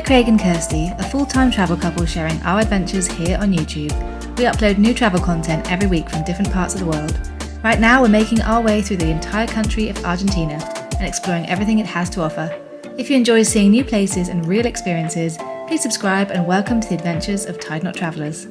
Craig and Kirsty, a full-time travel couple sharing our adventures here on YouTube. We upload new travel content every week from different parts of the world. Right now we're making our way through the entire country of Argentina and exploring everything it has to offer. If you enjoy seeing new places and real experiences, please subscribe and welcome to the adventures of Tide Knot Travellers.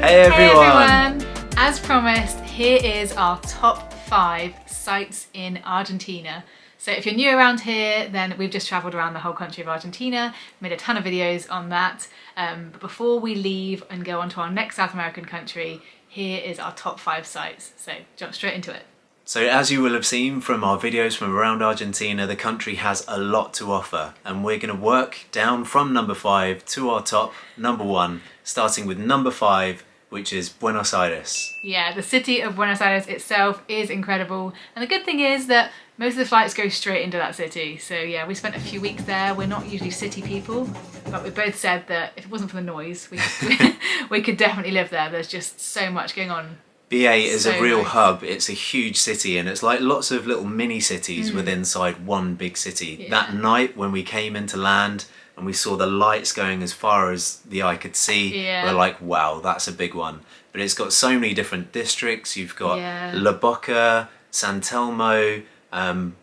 Hey everyone! As promised, here is our top 5 sites in Argentina. So if you're new around here, then we've just travelled around the whole country of Argentina, made a ton of videos on that. But before we leave and go on to our next South American country, here is our top 5 sites. So jump straight into it. So as you will have seen from our videos from around Argentina, the country has a lot to offer, and we're going to work down from number 5 to our top number 1, starting with number 5, which is Buenos Aires. Yeah, the city of Buenos Aires itself is incredible, and the good thing is that most of the flights go straight into that city. So yeah, we spent a few weeks there. We're not usually city people, but we both said that if it wasn't for the noise, we could definitely live there. There's just so much going on. BA is So a real nice. hub. It's a huge city, and it's like lots of little mini cities within inside one big city. Yeah. That night when we came into land and we saw the lights going as far as the eye could see, Yeah. we're like, wow, that's a big one. But it's got so many different districts. You've got Yeah. La Boca, San Telmo,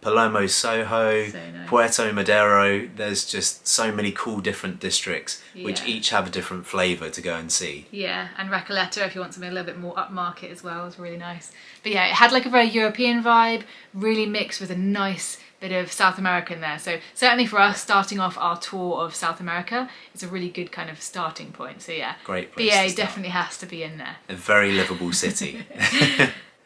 Palermo Soho, So nice. Puerto Madero. There's just so many cool different districts which Yeah. each have a different flavour to go and see. Yeah, and Recoleta, if you want something a little bit more upmarket as well, is really nice. But yeah, it had like a very European vibe, really mixed with a nice bit of South American there. So certainly for us, starting off our tour of South America, it's a really good kind of starting point. So yeah, Great place BA to start. definitely has to be in there. A very livable city.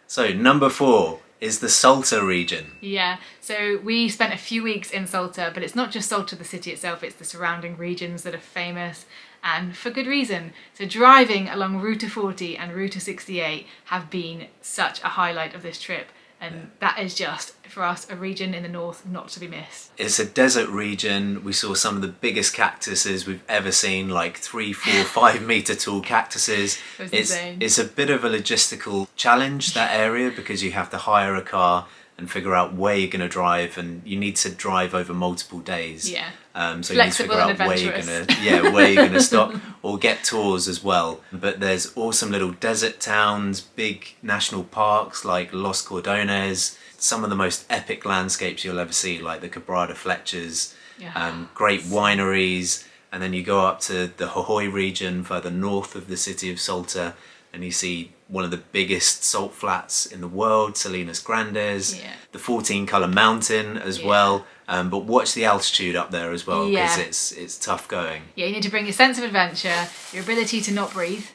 So number 4 is the Salta region. Yeah, so we spent a few weeks in Salta, but it's not just Salta the city itself, it's the surrounding regions that are famous, and for good reason. So driving along Route 40 and Route 68 have been such a highlight of this trip, and that is just, for us, a region in the north not to be missed. It's a desert region. We saw some of the biggest cactuses we've ever seen, like 3, 4, 5 metre tall cactuses. It was insane. It's a bit of a logistical challenge, that area, because you have to hire a car and figure out where you're going to drive, and you need to drive over multiple days. Yeah. So you need to Flexible figure and out where you're going adventurous. where you're going to stop, or get tours as well. But there's awesome little desert towns, big national parks like Los Cordones, some of the most epic landscapes you'll ever see, like the Quebrada Fletchers, Yeah. great wineries, and then you go up to the Jujuy region further north of the city of Salta, and you see one of the biggest salt flats in the world, Salinas Grandes, Yeah. the 14-colour mountain as Yeah. well. But watch the altitude up there as well, because Yeah. it's tough going. Yeah, you need to bring your sense of adventure, your ability to not breathe,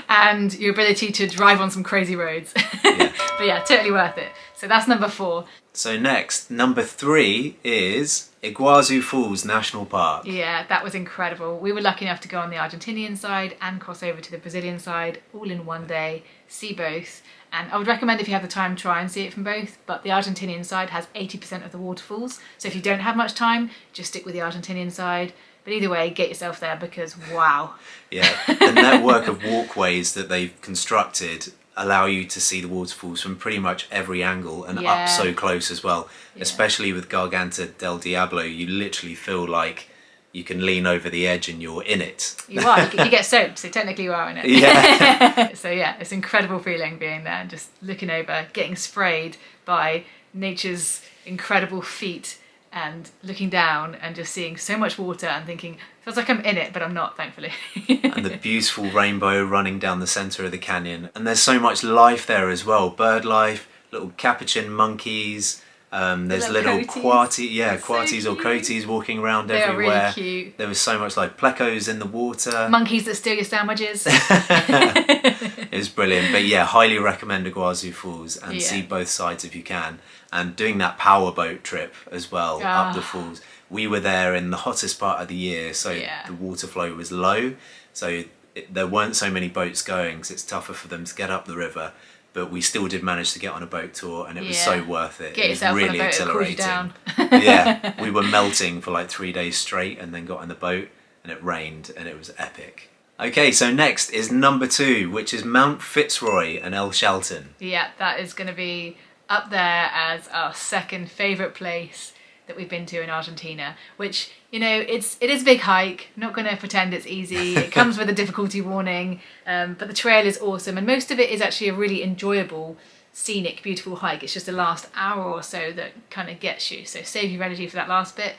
and your ability to drive on some crazy roads. Yeah. But yeah, totally worth it. So that's number 4. So next, number 3 is Iguazu Falls National Park. Yeah, that was incredible. We were lucky enough to go on the Argentinian side and cross over to the Brazilian side all in one day, see both. And I would recommend, if you have the time, try and see it from both. But the Argentinian side has 80% of the waterfalls. So if you don't have much time, just stick with the Argentinian side. But either way, get yourself there, because wow. Yeah, the network of walkways that they've constructed allow you to see the waterfalls from pretty much every angle, and Yeah. up so close as well. Yeah. Especially with Garganta del Diablo, you literally feel like you can lean over the edge and you're in it. You are. You get soaked, so technically you are in it. Yeah. So yeah, it's an incredible feeling being there and just looking over, getting sprayed by nature's incredible feet, and looking down and just seeing so much water and thinking, feels like I'm in it, but I'm not, thankfully. And the beautiful rainbow running down the centre of the canyon. And there's so much life there as well. Bird life, little capuchin monkeys. There's Little little coaties. quaties So or cute. coaties walking around They are everywhere. really cute. There was so much like plecos in the water. Monkeys that steal your sandwiches. It was brilliant. But yeah, highly recommend Iguazu Falls, and Yeah. see both sides if you can. And doing that powerboat trip as well up the falls. We were there in the hottest part of the year, so Yeah. the water flow was low. So there weren't so many boats going, because it's tougher for them to get up the river. But we still did manage to get on a boat tour, and it was so worth it. Get It was yourself really on a boat, it'll cool you exhilarating. down. Yeah, we were melting for like 3 days straight, and then got on the boat, and it rained, and it was epic. Okay, so next is number 2, which is Mount Fitz Roy and El Chalten. Yeah, that is going to be up there as our second favourite place that we've been to in Argentina, which, you know, it is a big hike. I'm not going to pretend it's easy. It comes with a difficulty warning, but the trail is awesome, and most of it is actually a really enjoyable, scenic, beautiful hike. It's just the last hour or so that kind of gets you, so save your energy for that last bit,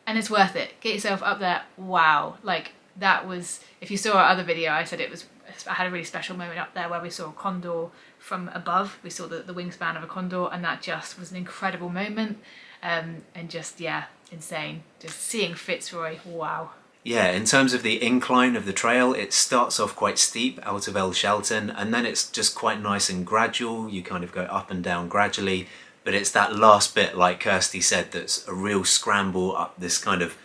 and it's worth it. Get yourself up there. Wow, like that was, if you saw our other video, I said I had a really special moment up there where we saw a condor from above. We saw the wingspan of a condor, and that just was an incredible moment, and just, yeah, insane. Just seeing Fitz Roy, wow. Yeah, in terms of the incline of the trail, it starts off quite steep out of El Chalten, and then it's just quite nice and gradual. You kind of go up and down gradually, but it's that last bit, like Kirsty said, that's a real scramble up this kind of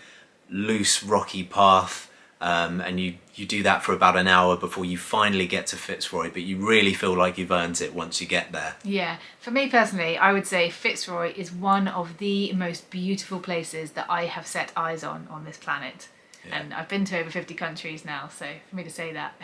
loose, rocky path. And you do that for about an hour before you finally get to Fitz Roy, but you really feel like you've earned it once you get there. Yeah, for me personally, I would say Fitz Roy is one of the most beautiful places that I have set eyes on this planet. Yeah. And I've been to over 50 countries now, so for me to say that.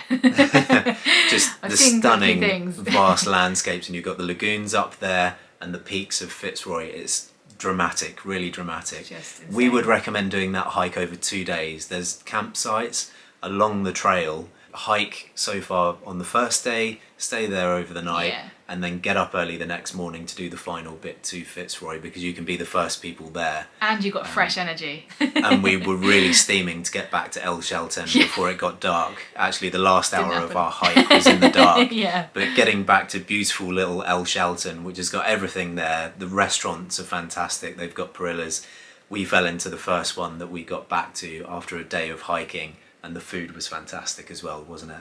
Just the stunning, vast landscapes, and you've got the lagoons up there and the peaks of Fitz Roy. It's dramatic, really dramatic. We would recommend doing that hike over 2 days. There's campsites along the trail. Hike so far on the first day, stay there over the night, and then get up early the next morning to do the final bit to Fitz Roy, because you can be the first people there. And you got fresh energy. And we were really steaming to get back to El Chalten before it got dark. Actually, the last hour of our hike was in the dark. But getting back to beautiful little El Chalten, which has got everything there. The restaurants are fantastic. They've got parillas. We fell into the first one that we got back to after a day of hiking, and the food was fantastic as well, wasn't it?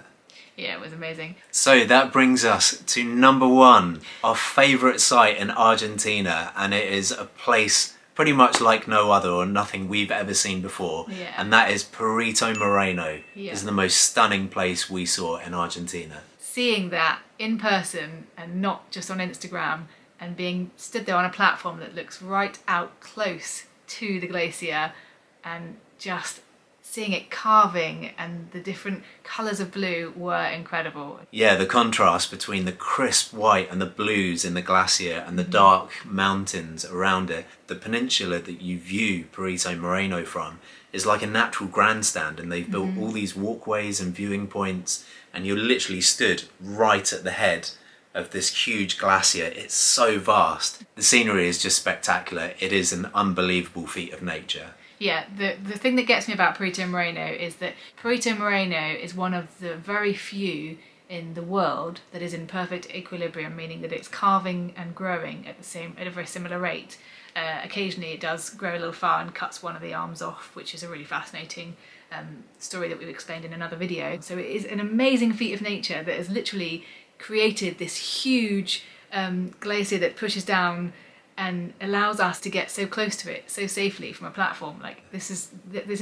Yeah, it was amazing. So that brings us to number 1, our favourite site in Argentina, and it is a place pretty much like no other, or nothing we've ever seen before, and that is Perito Moreno. It's the most stunning place we saw in Argentina. Seeing that in person and not just on Instagram, and being stood there on a platform that looks right out close to the glacier, and just seeing it carving and the different colours of blue were incredible. Yeah, the contrast between the crisp white and the blues in the glacier and the dark mountains around it. The peninsula that you view Perito Moreno from is like a natural grandstand, and they've built all these walkways and viewing points, and you're literally stood right at the head of this huge glacier. It's so vast. The scenery is just spectacular. It is an unbelievable feat of nature. Yeah, the thing that gets me about Perito Moreno is that Perito Moreno is one of the very few in the world that is in perfect equilibrium, meaning that it's carving and growing at a very similar rate. Occasionally it does grow a little far and cuts one of the arms off, which is a really fascinating story that we've explained in another video. So it is an amazing feat of nature that has literally created this huge glacier that pushes down and allows us to get so close to it so safely from a platform. Like, this is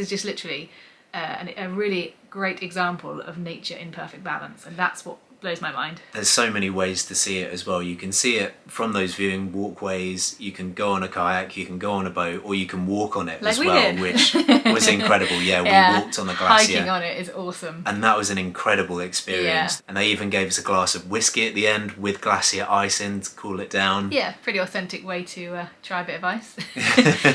just literally a really great example of nature in perfect balance, and that's what blows my mind. There's so many ways to see it as well. You can see it from those viewing walkways, you can go on a kayak, you can go on a boat, or you can walk on it as well, which was incredible. We walked on the glacier. Hiking on it is awesome. And that was an incredible experience. And they even gave us a glass of whiskey at the end with glacier ice in to cool it down. Yeah, pretty authentic way to try a bit of ice.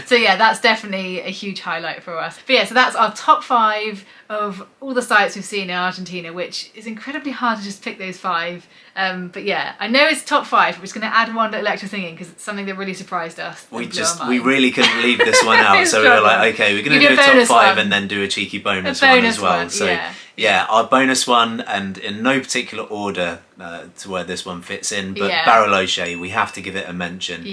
So yeah, that's definitely a huge highlight for us. But yeah, so that's our top 5 of all the sites we've seen in Argentina, which is incredibly hard to just pick those 5. But yeah, I know it's top 5. We're just going to add one little extra thing in because it's something that really surprised us. We really couldn't leave this one out, so we were like, okay, we're going to do a top 5 and then do a cheeky bonus one as well. So yeah, our bonus one, and in no particular order to where this one fits in, but Bariloche, we have to give it a mention.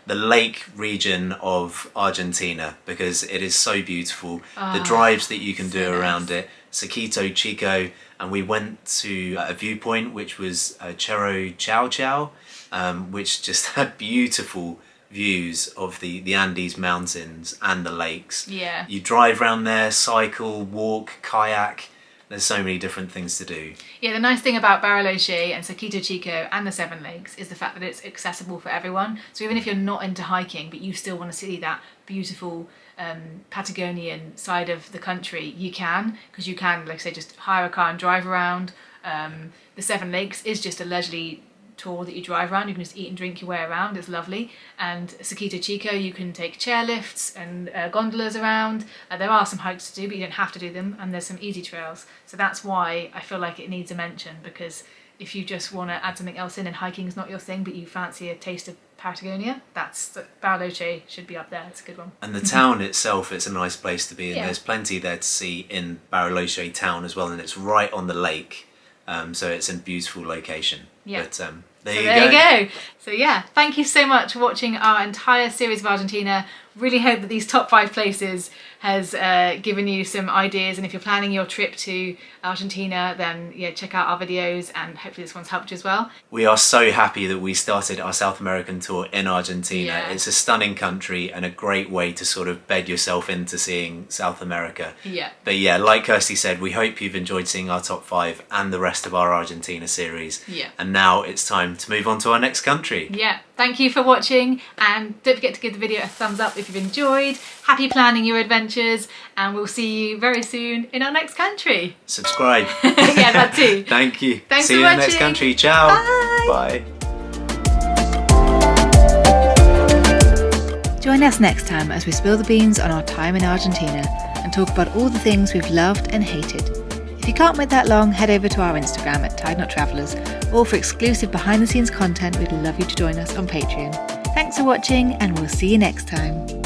The lake region of Argentina, because it is so beautiful. The drives that you can do around it, Cerrito Chico, and we went to a viewpoint which was Cerro Chao Chao, which just had beautiful views of the Andes mountains and the lakes. You drive around there, cycle, walk, kayak. There's so many different things to do. Yeah, the nice thing about Bariloche and Cerrito Chico and the Seven Lakes is the fact that it's accessible for everyone. So even if you're not into hiking, but you still want to see that beautiful Patagonian side of the country, you can, because you can, like I say, just hire a car and drive around. The Seven Lakes is just a leisurely tour that you drive around. You can just eat and drink your way around. It's lovely. And Cerquito Chico, you can take chairlifts and gondolas around. There are some hikes to do, but you don't have to do them, and there's some easy trails. So that's why I feel like it needs a mention, because if you just want to add something else in and hiking is not your thing, but you fancy a taste of Patagonia, Bariloche should be up there. It's a good one. And the town itself, it's a nice place to be in. Yeah. There's plenty there to see in Bariloche town as well, and it's right on the lake, so it's a beautiful location. Yeah. But There you go. So yeah, thank you so much for watching our entire series of Argentina. Really hope that these top 5 places has given you some ideas, and if you're planning your trip to Argentina, then yeah, check out our videos, and hopefully this one's helped you as well. We are so happy that we started our South American tour in Argentina. Yeah. It's a stunning country and a great way to sort of bed yourself into seeing South America. Yeah. But yeah, like Kirsty said, we hope you've enjoyed seeing our top 5 and the rest of our Argentina series. Yeah. And now it's time to move on to our next country. Yeah, thank you for watching, and don't forget to give the video a thumbs up if you've enjoyed. Happy planning your adventures, and we'll see you very soon in our next country. Subscribe. Yeah, that too. Thank you. Thanks See for you in the next watching. country. Ciao. Bye. Bye. Join us next time as we spill the beans on our time in Argentina and talk about all the things we've loved and hated. If you can't wait that long, head over to our Instagram at Tide Not Travellers, or for exclusive behind the scenes content, we'd love you to join us on Patreon. Thanks for watching, and we'll see you next time.